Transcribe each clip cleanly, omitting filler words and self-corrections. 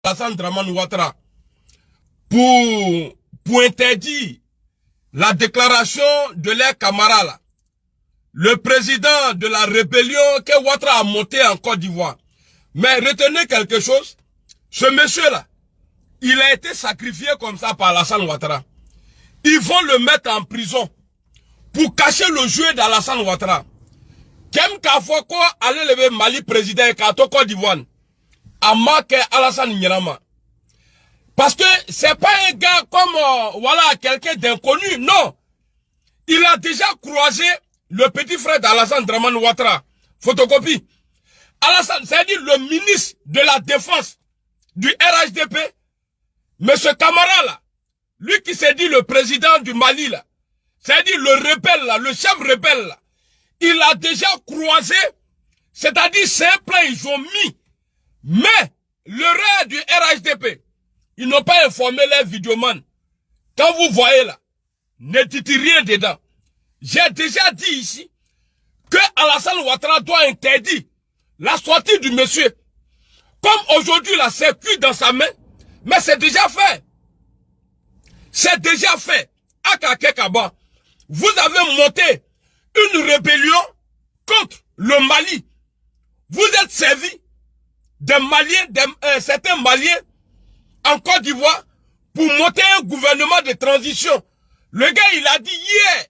Alassane Dramane Ouattara pour interdire la déclaration de leurs camarades là. Le président de la rébellion que Ouattara a monté en Côte d'Ivoire. Mais retenez quelque chose, ce monsieur-là, il a été sacrifié comme ça par Alassane Ouattara. Ils vont le mettre en prison pour cacher le jeu d'Alassane Ouattara. Kem Kafoko allait lever Mali président et Kato Côte d'Ivoire. A marqué Alassane Nyarama. Parce que c'est pas un gars comme voilà quelqu'un d'inconnu, non. Il a déjà croisé le petit frère d'Alassane Dramane Ouattara. Photocopie. Alassane, c'est-à-dire le ministre de la Défense du RHDP, monsieur Camara là, lui qui s'est dit le président du Mali là, c'est-à-dire le rebelle là, le chef rebelle là, il a déjà croisé, c'est-à-dire c'est un plan ils ont mis, mais le reste du RHDP, ils n'ont pas informé les vidéomans. Quand vous voyez là, ne dites rien dedans. J'ai déjà dit ici que Alassane Ouattara doit interdire la sortie du monsieur. Comme aujourd'hui là, c'est cuit dans sa main, mais c'est déjà fait. C'est déjà fait. Akakekaba, vous avez monté une rébellion contre le Mali. Vous êtes servi des Maliens, certains Maliens en Côte d'Ivoire pour monter un gouvernement de transition. Le gars, il a dit hier.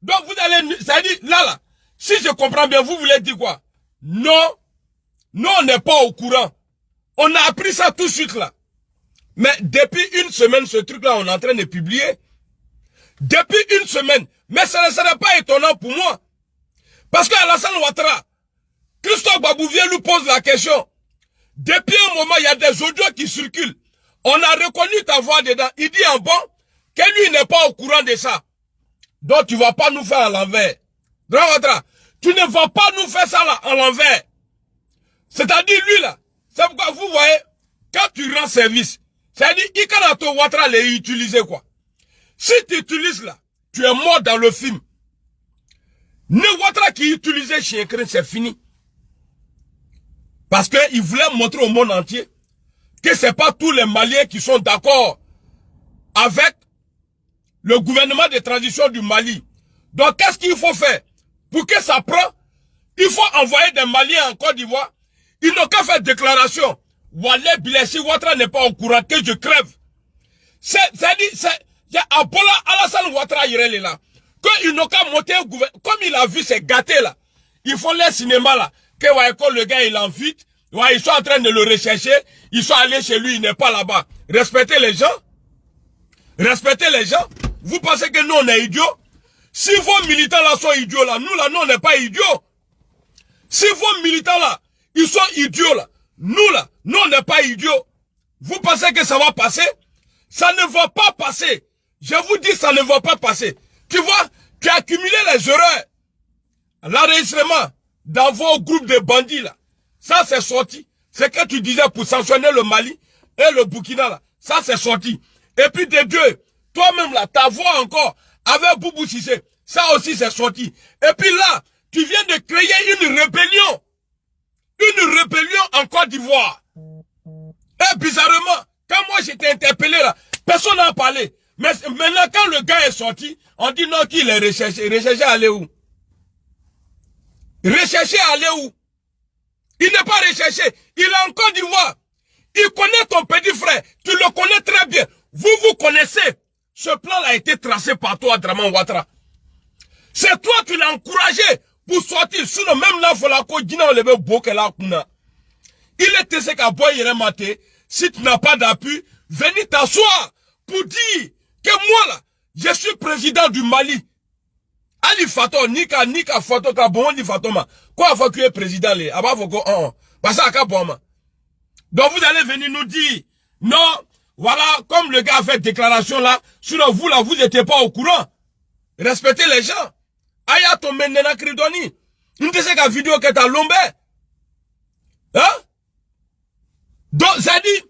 Donc vous allez, ça dit là, si je comprends bien, vous voulez dire quoi? Non, non, on n'est pas au courant. On a appris ça tout de suite là. Mais depuis une semaine, ce truc-là, on est en train de publier. Depuis une semaine. Mais ça ne serait pas étonnant pour moi. Parce qu'Alassane Ouattara, Christophe Babouvier lui pose la question. Depuis un moment, il y a des audios qui circulent. On a reconnu ta voix dedans. Il dit en bon que lui n'est pas au courant de ça. Donc tu ne vas pas nous faire à l'envers. Tu ne vas pas nous faire ça là, à l'envers. C'est-à-dire lui là, c'est pourquoi vous voyez, quand tu rends service, c'est-à-dire Ikarato Ouattara l'a utilisé quoi. Si tu utilises là, tu es mort dans le film. Ne Ouattara qui utilisait Chienkren, c'est fini. Parce qu'il voulait montrer au monde entier que c'est pas tous les Maliens qui sont d'accord avec le gouvernement de transition du Mali. Donc qu'est-ce qu'il faut faire? Pour que ça prenne, il faut envoyer des Maliens en Côte d'Ivoire. Ils n'ont qu'à faire déclaration. Walé Bilessi Ouattara n'est pas au courant que je crève. C'est Abola Alassane Ouattara il est là. Qu'ils n'ont qu'à monter un gouvernement. Comme il a vu ces gâtés là. Ils font les cinémas là. Que le gars il en vite. Ils sont en train de le rechercher. Ils sont allés chez lui, il n'est pas là-bas. Respectez les gens. Respectez les gens. Vous pensez que nous on est idiots? Si vos militants là sont idiots là, nous là, nous on n'est pas idiots. Si vos militants là, ils sont idiots là, nous là, nous on n'est pas idiots. Vous pensez que ça va passer? Ça ne va pas passer. Je vous dis, ça ne va pas passer. Tu vois, tu as accumulé les erreurs. L'enregistrement dans vos groupes de bandits là, ça c'est sorti. C'est que tu disais pour sanctionner le Mali et le Burkina là, ça c'est sorti. Et puis de deux, toi-même là, ta voix encore, avec Boubou Cissé, ça aussi c'est sorti. Et puis là, tu viens de créer une rébellion. Une rébellion en Côte d'Ivoire. Et bizarrement, quand moi j'étais interpellé là, personne n'a parlé. Mais maintenant quand le gars est sorti, on dit non qu'il est recherché. Recherché aller où? Recherché aller où? Il n'est pas recherché. Il est en Côte d'Ivoire. Il connaît ton petit frère. Tu le connais très bien. Vous connaissez. Ce plan a été tracé par toi, Dramane Ouattara. C'est toi qui l'as encouragé pour sortir. Sinon, même là, il faut la côte. Il est ce qu'à boire, il est maté. Si tu n'as pas d'appui, venez t'asseoir pour dire que moi, là, je suis président du Mali. Ali Fato, Nika Fato, Kabon, Ni Fatoma. Quoi, faut qu'il est président, les, Aba Foko, parce que donc vous allez venir nous dire, non, voilà, comme le gars a fait déclaration là, sinon vous là, vous n'étiez pas au courant. Respectez les gens. Aya to menena kridoni. Nous te sais qu'à vidéo que t'as lombé. Hein? Donc, ça dit,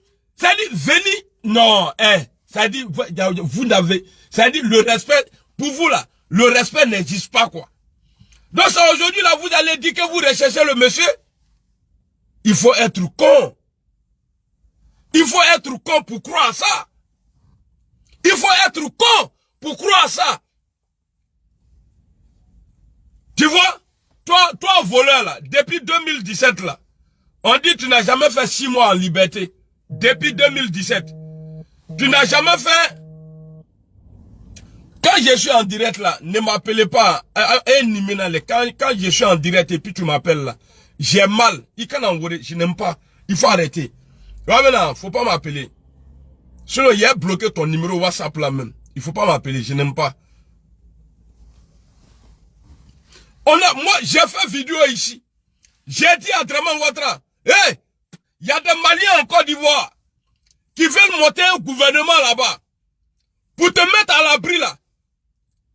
venez, non, ça dit, vous n'avez, ça dit, le respect, pour vous là, le respect n'existe pas, quoi. Donc, ça aujourd'hui là, vous allez dire que vous recherchez le monsieur. Il faut être con. Il faut être con pour croire à ça. Il faut être con pour croire à ça. Tu vois, toi voleur là, depuis 2017 là, on dit que tu n'as jamais fait 6 mois en liberté. Depuis 2017. Tu n'as jamais fait... Quand je suis en direct là, ne m'appelez pas. Quand je suis en direct et puis tu m'appelles là, j'ai mal. Je n'aime pas. Il faut arrêter. Maintenant, faut pas m'appeler. Sinon, il a bloqué ton numéro WhatsApp là même. Il faut pas m'appeler, je n'aime pas. Moi, j'ai fait vidéo ici. J'ai dit à Draman Ouattara, hey, il y a des Maliens en Côte d'Ivoire qui veulent monter un gouvernement là-bas. Pour te mettre à l'abri là,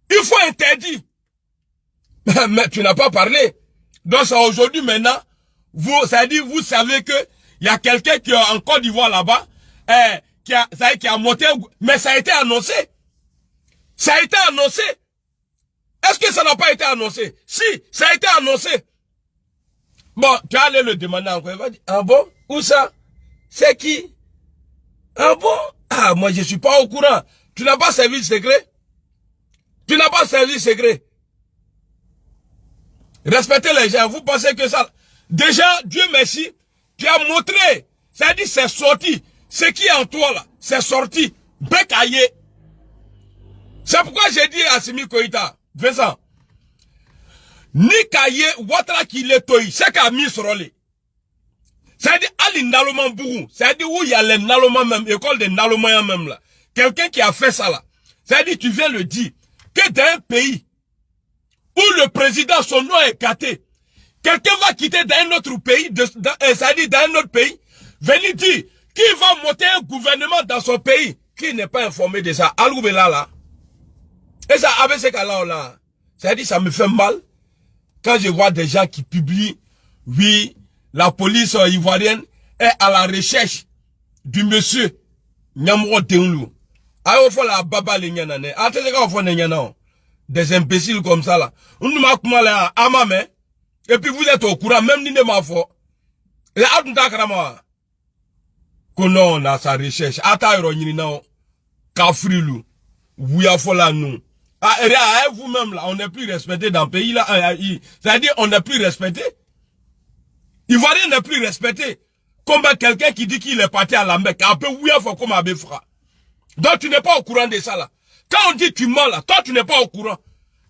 il faut interdire. Mais tu n'as pas parlé. Donc c'est aujourd'hui maintenant, vous savez que il y a quelqu'un qui est en Côte d'Ivoire là-bas, qui a monté un... Mais ça a été annoncé. Ça a été annoncé. Est-ce que ça n'a pas été annoncé? Si, ça a été annoncé. Bon, tu vas aller le demander encore. Il va dire, ah bon? Où ça? C'est qui? Ah bon? Ah, moi je suis pas au courant. Tu n'as pas servi secret? Tu n'as pas servi secret? Respectez les gens. Vous pensez que ça... Déjà, Dieu merci, tu as montré. Ça dit c'est sorti. Ce qui est en toi là, c'est sorti. Bekaye. C'est pourquoi j'ai dit à Simi Koïta, Vincent, ni Kaye, Ouattara qui l'est toi, c'est qu'a mis sur le. C'est-à-dire, Ali Naloman Bourou, c'est-à-dire où il y a les Naloman même, école des Naloman même là. Quelqu'un qui a fait ça là. C'est-à-dire, tu viens le dire, que dans un pays où le président, son nom est gâté, quelqu'un va quitter dans un autre pays, c'est-à-dire dans un autre pays, venir dire qu'il va monter un gouvernement dans son pays, qui n'est pas informé de ça. Algoubela là. Et ça, avec ce cas-là, là, c'est-à-dire, ça me fait mal quand je vois des gens qui publient, oui, la police ivoirienne est à la recherche du monsieur Nyamro Teunlou. Ah, au fond, la baba les nyanane. Ah, t'es au fond, des imbéciles comme ça, là. On ne m'a pas là, à ma main. Et puis vous êtes au courant, même ni ne m'a fait. Et à tout d'akrama. Qu'on a sa recherche. Ata ironie, non. Kafrilou. Ouya fola nous. Ah, vous-même là, on n'est plus respecté dans le pays là. C'est-à-dire, on n'est plus respecté. Ivoirien n'est plus respecté. Comme quelqu'un qui dit qu'il est parti à la Mecque. Un peu ouya faut comme Abefra. Donc tu n'es pas au courant de ça là. Quand on dit tu mens là, toi tu n'es pas au courant.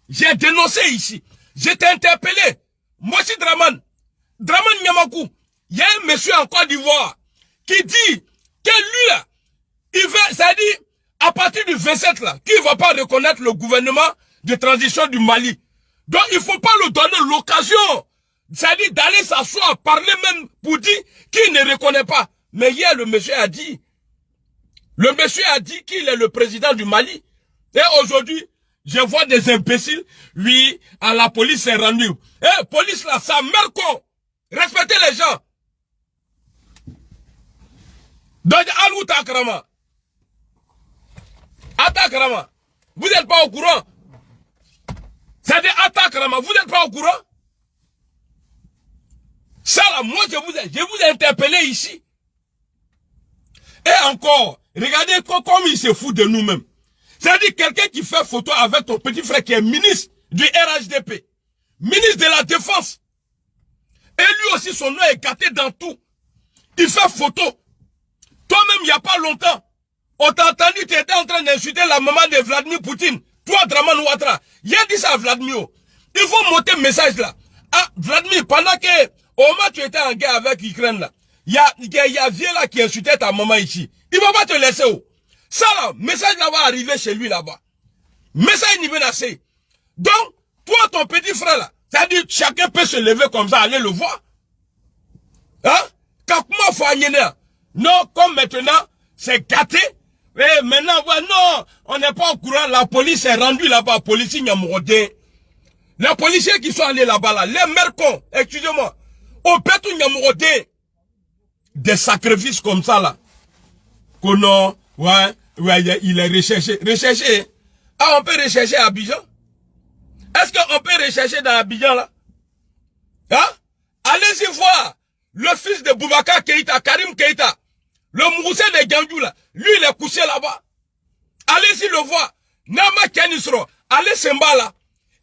J'ai dénoncé ici. J'ai été interpellé. Moi aussi Draman Nyamakou. Il y a un monsieur en Côte d'Ivoire qui dit que lui là, il veut, c'est-à-dire, à partir du 27 là, qu'il ne va pas reconnaître le gouvernement de transition du Mali. Donc il ne faut pas lui donner l'occasion, c'est-à-dire d'aller s'asseoir, parler même pour dire qu'il ne reconnaît pas. Mais hier le monsieur a dit qu'il est le président du Mali. Et aujourd'hui, je vois des imbéciles, oui, à la police s'est rendue. Eh, police là, ça meurt con. Respectez les gens. Donc, Alou Takrama. Atakrama. Vous n'êtes pas au courant. C'est-à-dire, Atakrama, vous n'êtes pas au courant. Ça là, moi, je vous ai interpellé ici. Et encore, regardez comme il se fout de nous-mêmes. C'est-à-dire quelqu'un qui fait photo avec ton petit frère qui est ministre du RHDP, ministre de la Défense. Et lui aussi, son nom est gâté dans tout. Il fait photo. Toi-même, il n'y a pas longtemps, on t'a entendu, tu étais en train d'insulter la maman de Vladimir Poutine. Toi, Draman Ouattara. Il a dit ça à Vladimir. Il faut monter le message là. Ah, Vladimir, pendant que au moment tu étais en guerre avec l'Ukraine là, il y a vieux là qui insultait ta maman ici. Il va pas te laisser où. Ça là, message là va arriver chez lui là-bas. Message n'y veut assez. Donc, toi, ton petit frère là, c'est-à-dire chacun peut se lever comme ça, aller le voir. Hein? Comment faut aller là? Non, comme maintenant, c'est gâté. Et maintenant, ouais, non, on n'est pas au courant. La police est rendue là-bas, la police Nyamrodé. Les policiers qui sont allés là-bas, là, les mercons, excusez-moi, au pétou Nyamrodé. Des sacrifices comme ça, là. Qu'on ouais, il est recherché. Recherché. Ah, on peut rechercher à Abidjan? Est-ce qu'on peut rechercher dans Abidjan, là? Hein? Allez-y voir le fils de Boubacar Keïta, Karim Keïta. Le Mouroussé de Gandjou là, lui il est couché là-bas. Allez-y le voir. Nama Kenisro, allez Semba là.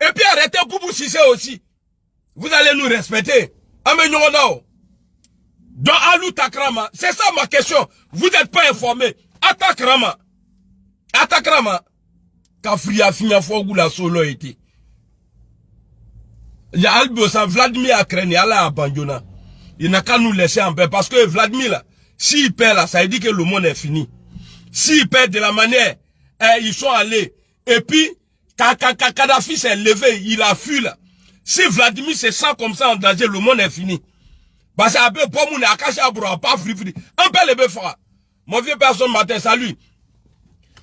Et puis arrêtez Boubou Sissé aussi. Vous allez nous respecter. Amenyonao. Dans Alou Takrama, c'est ça ma question. Vous n'êtes pas informés. Atakrama. Atakrama. Kafria Fina Fogou la solo été. Il y a Albiosa, Vladimir a craigné, Allah a abandonné. Il n'a qu'à nous laisser en paix. Parce que Vladimir là, s'il perd là, ça veut dire que le monde est fini. S'il perd de la manière, ils sont allés. Et puis, Kadhafi s'est levé, il a fui là. Si Vladimir se sent comme ça en danger, le monde est fini. Parce que peu pour mon akashi abro pas free. Un peu les befra. Mon vieux personne matin, salut.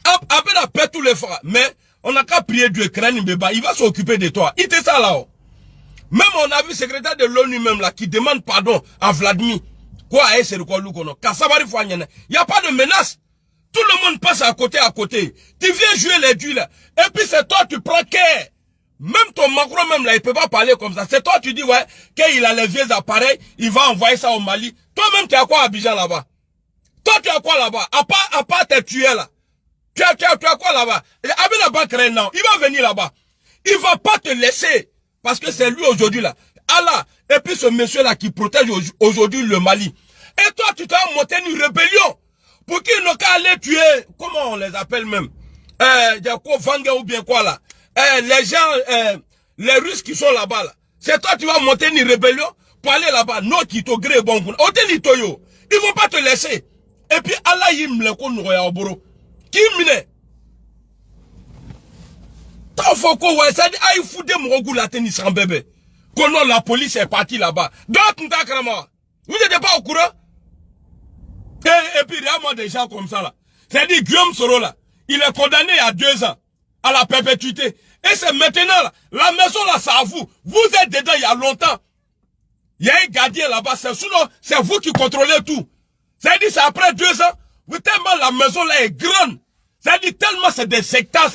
Après la paix tous les frères. Mais on n'a qu'à prier Dieu, craindre bébé. Il va s'occuper de toi. Il était ça là-haut. Même on a vu secrétaire de l'ONU même là qui demande pardon à Vladimir. Quoi, c'est le quoi l'oukono. Kassabari Fouanyana. Il n'y a pas de menace. Tout le monde passe à côté. Tu viens jouer les dieux là. Et puis c'est toi, tu prends care. Même ton Macron même là, il peut pas parler comme ça. C'est toi, tu dis, ouais, qu'il a les vieux appareils, il va envoyer ça au Mali. Toi-même, tu as quoi à Abidjan là-bas? Toi, tu as quoi là-bas? À part te tuer là. Tu as quoi là-bas? Abidjan n'a pas créé, non. Il va venir là-bas. Il va pas te laisser. Parce que c'est lui aujourd'hui là. Allah. Et puis ce monsieur là qui protège aujourd'hui le Mali. Et toi, tu t'as monté une rébellion. Pour qu'ils n'ont qu'à aller tuer. Comment on les appelle même? Il y a quoi, Vanga ou bien quoi là? Les gens, les Russes qui sont là-bas, là, c'est toi tu vas monter une rébellion pour aller là-bas. Non, qui te gré bon. Ils vont pas te laisser. Et puis Allah yim le kon roya oboro. Qui mine? T'as faut quoi ouais ça dit aïe foudé mon goût la tennis en bébé. Qu'on la police est partie là-bas. D'autres n'takrama. Vous n'êtes pas au courant? Et puis vraiment des gens comme ça là. C'est-à-dire Guillaume Soro là, il est condamné à 2 ans. À la perpétuité. Et c'est maintenant là, la maison là, c'est à vous. Vous êtes dedans il y a longtemps. Il y a un gardien là-bas, c'est vous qui contrôlez tout. C'est-à-dire, c'est après 2 ans, vous tellement la maison là est grande. C'est-à-dire, tellement c'est des secteurs,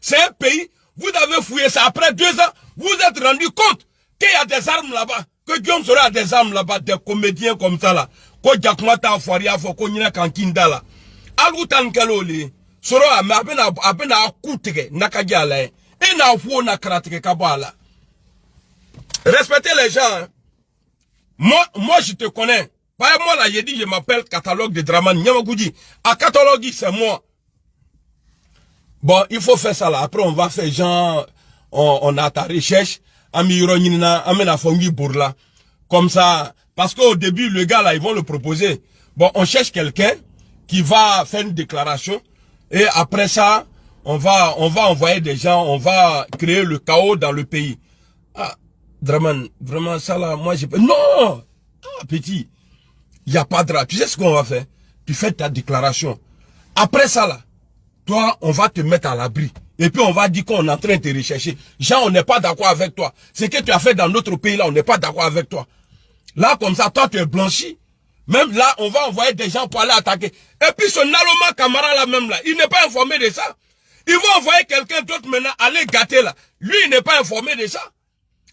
c'est un pays, vous avez fouillé, c'est après 2 ans, vous êtes rendu compte qu'il y a des armes là-bas, que Guillaume Soro a des armes là-bas, des comédiens comme ça là. Ko Diakoumata Foria, ko Nina Kankinda là. Aloutan Kaloli. Soro abena akutege nakajala et na fou na krateke kabala. Respectez les gens. Hein. Moi je te connais. Pas moi là, j'ai dit je m'appelle catalogue de Draman Nyamagoudi. À catalogue c'est moi. Bon, il faut faire ça là. Après on va faire genre on a ta recherche amironina amena fongi bourla. Comme ça parce qu'au début le gars là ils vont le proposer. Bon, on cherche quelqu'un qui va faire une déclaration. Et après ça, on va envoyer des gens, on va créer le chaos dans le pays. Ah, Draman, vraiment ça là, moi j'ai pas... Non! Ah, petit, il n'y a pas de drap. Tu sais ce qu'on va faire? Tu fais ta déclaration. Après ça là, toi, on va te mettre à l'abri. Et puis on va dire qu'on est en train de te rechercher. Jean, on n'est pas d'accord avec toi. Ce que tu as fait dans notre pays là, on n'est pas d'accord avec toi. Là, comme ça, toi, tu es blanchi. Même là, on va envoyer des gens pour aller attaquer. Et puis ce Naloma Camara là même là, il n'est pas informé de ça. Ils vont envoyer quelqu'un d'autre maintenant aller gâter là. Lui, il n'est pas informé de ça.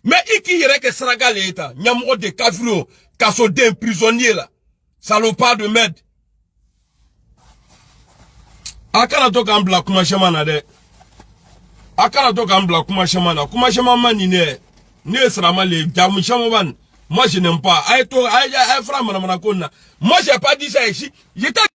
Mais il qui irait que Sraga l'État, Nyamro de Kafro, Kassodé, prisonnier là. Salopard de med. Akana to kambla kuma shemana de. Akana to kambla kuma shemana. Kuma shemana ni ne srama le jamu shamaban. Moi, je n'aime pas. Moi, j'ai pas dit ça ici. J'étais